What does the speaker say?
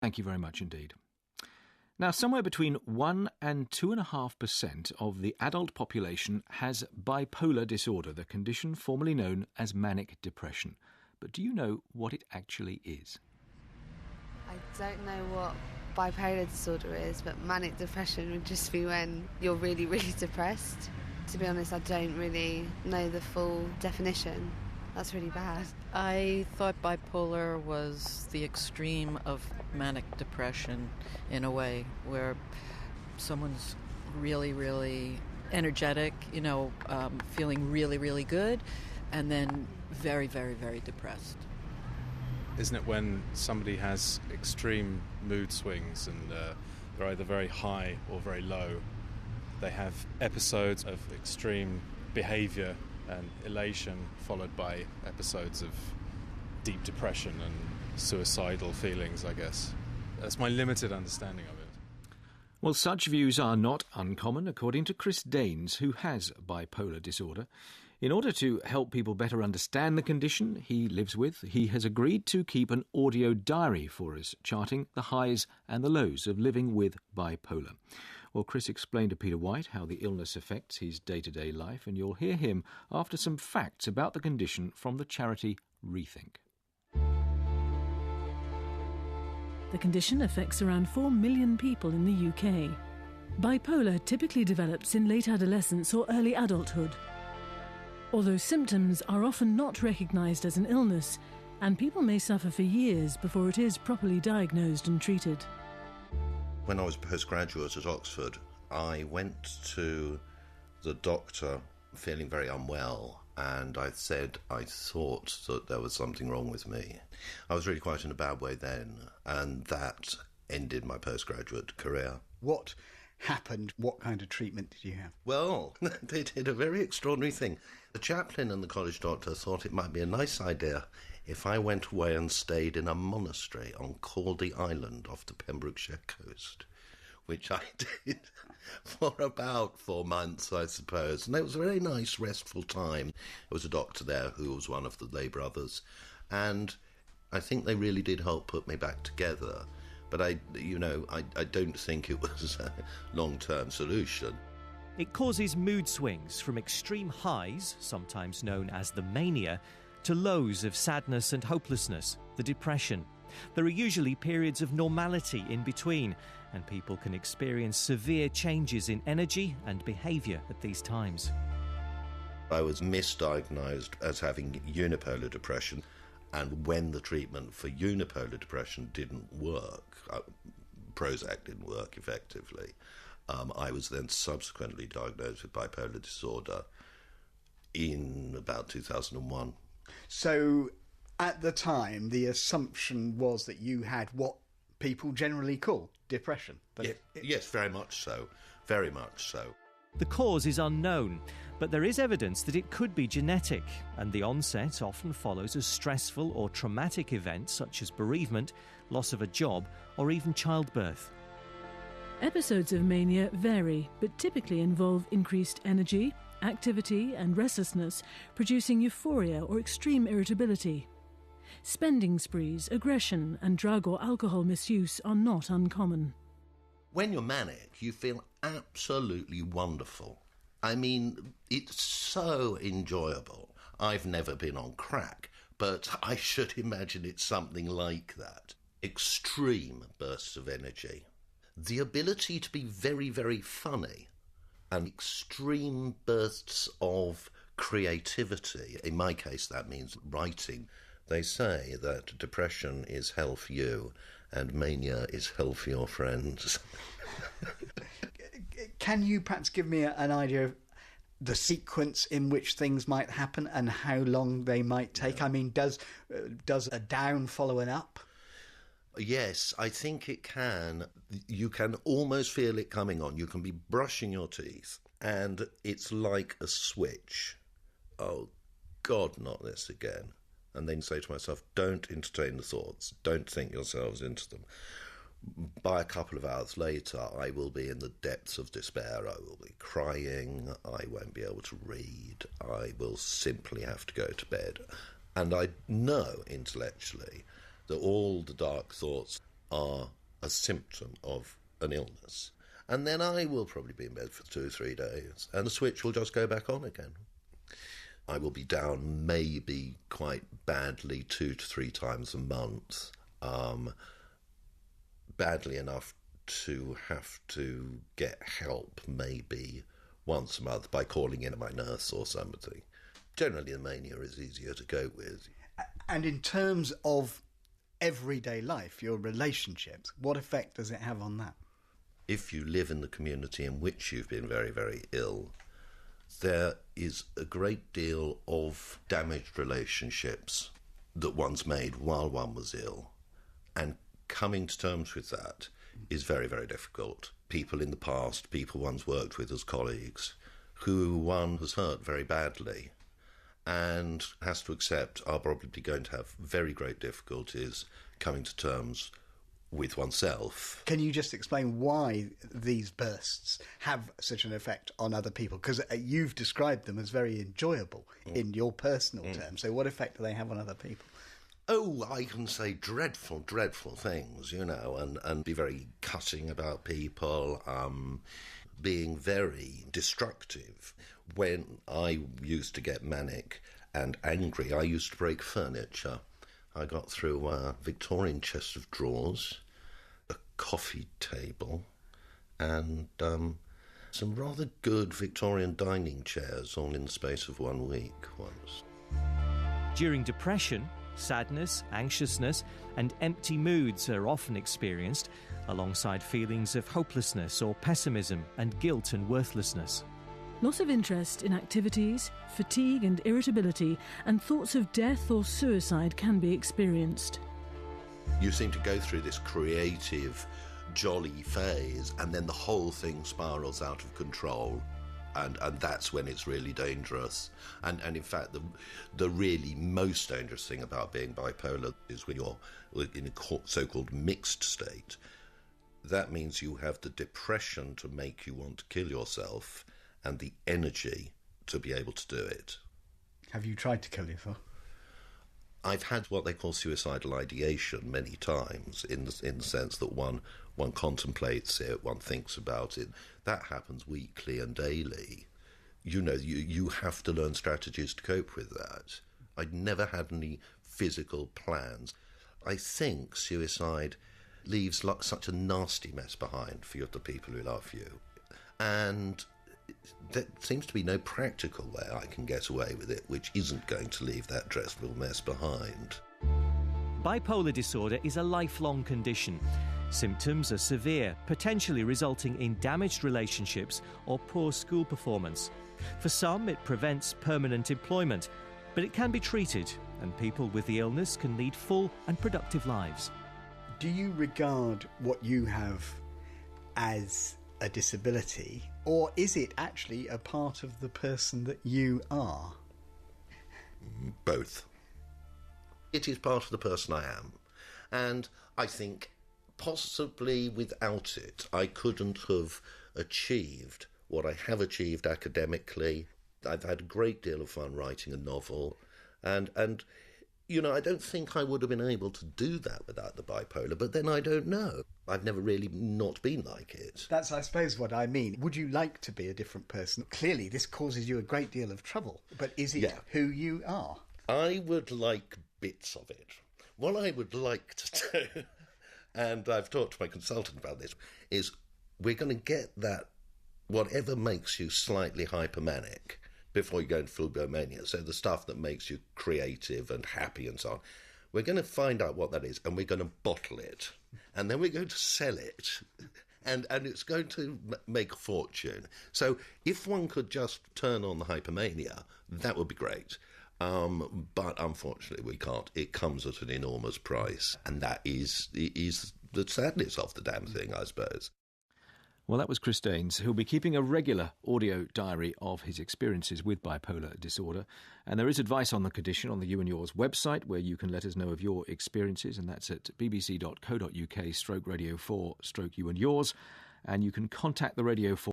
Thank you very much indeed. Now, somewhere between 1 and 2.5% of the adult population has bipolar disorder, the condition formerly known as manic depression. But do you know what it actually is? I don't know what bipolar disorder is, but manic depression would just be when you're really, really depressed. To be honest, I don't really know the full definition. That's really bad. I thought bipolar was the extreme of manic depression in a way, where someone's really, really energetic, feeling really, really good, and then very, very, very depressed. Isn't it when somebody has extreme mood swings and they're either very high or very low? They have episodes of extreme behaviour and elation followed by episodes of deep depression and suicidal feelings, I guess. That's my limited understanding of it. Well, such views are not uncommon, according to Chris Danes, who has bipolar disorder. In order to help people better understand the condition he lives with, he has agreed to keep an audio diary for us, charting the highs and the lows of living with bipolar. Well, Chris explained to Peter White how the illness affects his day-to-day life, and you'll hear him after some facts about the condition from the charity Rethink. The condition affects around 4 million people in the UK. Bipolar typically develops in late adolescence or early adulthood. Although symptoms are often not recognised as an illness, and people may suffer for years before it is properly diagnosed and treated. When I was a postgraduate at Oxford, I went to the doctor feeling very unwell, and I said I thought that there was something wrong with me. I was really quite in a bad way then, and that ended my postgraduate career. What happened? What kind of treatment did you have? Well, they did a very extraordinary thing. The chaplain and the college doctor thought it might be a nice idea if I went away and stayed in a monastery on Cordy Island off the Pembrokeshire coast, which I did for about 4 months, I suppose. And it was a very nice, restful time. There was a doctor there who was one of the lay brothers, and I think they really did help put me back together. But I don't think it was a long-term solution. It causes mood swings from extreme highs, sometimes known as the mania, to lows of sadness and hopelessness, the depression. There are usually periods of normality in between, and people can experience severe changes in energy and behaviour at these times. I was misdiagnosed as having unipolar depression, and when the treatment for unipolar depression didn't work, Prozac didn't work effectively, I was then subsequently diagnosed with bipolar disorder in about 2001. So at the time, the assumption was that you had what people generally call depression. But yes, very much so. Very much so. The cause is unknown, but there is evidence that it could be genetic, and the onset often follows a stressful or traumatic event such as bereavement, loss of a job, or even childbirth. Episodes of mania vary, but typically involve increased energy, activity and restlessness, producing euphoria or extreme irritability. Spending sprees, aggression and drug or alcohol misuse are not uncommon. When you're manic, you feel absolutely wonderful. I mean, it's so enjoyable. I've never been on crack, but I should imagine it's something like that. Extreme bursts of energy. The ability to be very, very funny. And extreme bursts of creativity. In my case, that means writing. They say that depression is hell for you and mania is hell for your friends. Can you perhaps give me an idea of the sequence in which things might happen and how long they might take? Yeah. I mean, does a down follow an up? Yes, I think it can. You can almost feel it coming on. You can be brushing your teeth and it's like a switch. Oh, God, not this again. And then say to myself, don't entertain the thoughts. Don't think yourselves into them. By a couple of hours later, I will be in the depths of despair. I will be crying. I won't be able to read. I will simply have to go to bed. And I know intellectually that all the dark thoughts are a symptom of an illness. And then I will probably be in bed for 2 or 3 days, and the switch will just go back on again. I will be down maybe quite badly 2 to 3 times a month, badly enough to have to get help maybe once a month by calling in my nurse or somebody. Generally, the mania is easier to cope with. And in terms of everyday life, your relationships, what effect does it have on that? If you live in the community in which you've been very, very ill, there is a great deal of damaged relationships that one's made while one was ill. And coming to terms with that is very, very difficult. People in the past, people one's worked with as colleagues, who one has hurt very badly and has to accept are probably going to have very great difficulties coming to terms with oneself. Can you just explain why these bursts have such an effect on other people? Because you've described them as very enjoyable in your personal terms. So what effect do they have on other people? Oh, I can say dreadful, dreadful things, you know, and be very cutting about people, being very destructive. When I used to get manic and angry, I used to break furniture. I got through a Victorian chest of drawers, a coffee table, and some rather good Victorian dining chairs, all in the space of 1 week once. During depression, sadness, anxiousness, and empty moods are often experienced, alongside feelings of hopelessness or pessimism and guilt and worthlessness. Loss of interest in activities, fatigue and irritability, and thoughts of death or suicide can be experienced. You seem to go through this creative, jolly phase, and then the whole thing spirals out of control. And that's when it's really dangerous. And in fact, the really most dangerous thing about being bipolar is when you're in a so-called mixed state. That means you have the depression to make you want to kill yourself and the energy to be able to do it. Have you tried to kill yourself? I've had what they call suicidal ideation many times, in the sense that one contemplates it, one thinks about it. That happens weekly and daily. You know, you have to learn strategies to cope with that. I'd never had any physical plans. I think suicide leaves such a nasty mess behind for the people who love you. And there seems to be no practical way I can get away with it which isn't going to leave that dreadful mess behind. Bipolar disorder is a lifelong condition. Symptoms are severe, potentially resulting in damaged relationships or poor school performance. For some, it prevents permanent employment, but it can be treated, and people with the illness can lead full and productive lives. Do you regard what you have as a disability, or is it actually a part of the person that you are? Both. It is part of the person I am, and I think possibly without it I couldn't have achieved what I have achieved academically. I've had a great deal of fun writing a novel, and you know, I don't think I would have been able to do that without the bipolar, but then I don't know. I've never really not been like it. That's, I suppose, what I mean. Would you like to be a different person? Clearly, this causes you a great deal of trouble, but is it who you are? I would like bits of it. What I would like to do, and I've talked to my consultant about this, is we're going to get that, whatever makes you slightly hypermanic, before you go into full mania, so the stuff that makes you creative and happy and so on, we're going to find out what that is, and we're going to bottle it, and then we're going to sell it, and it's going to make a fortune. So if one could just turn on the hypermania, that would be great. But unfortunately we can't. It comes at an enormous price, and that is the sadness of the damn thing, I suppose. Well, that was Chris Danes, who'll be keeping a regular audio diary of his experiences with bipolar disorder. And there is advice on the condition on the You and Yours website, where you can let us know of your experiences, and that's at bbc.co.uk/Radio 4/You and Yours. And you can contact the Radio 4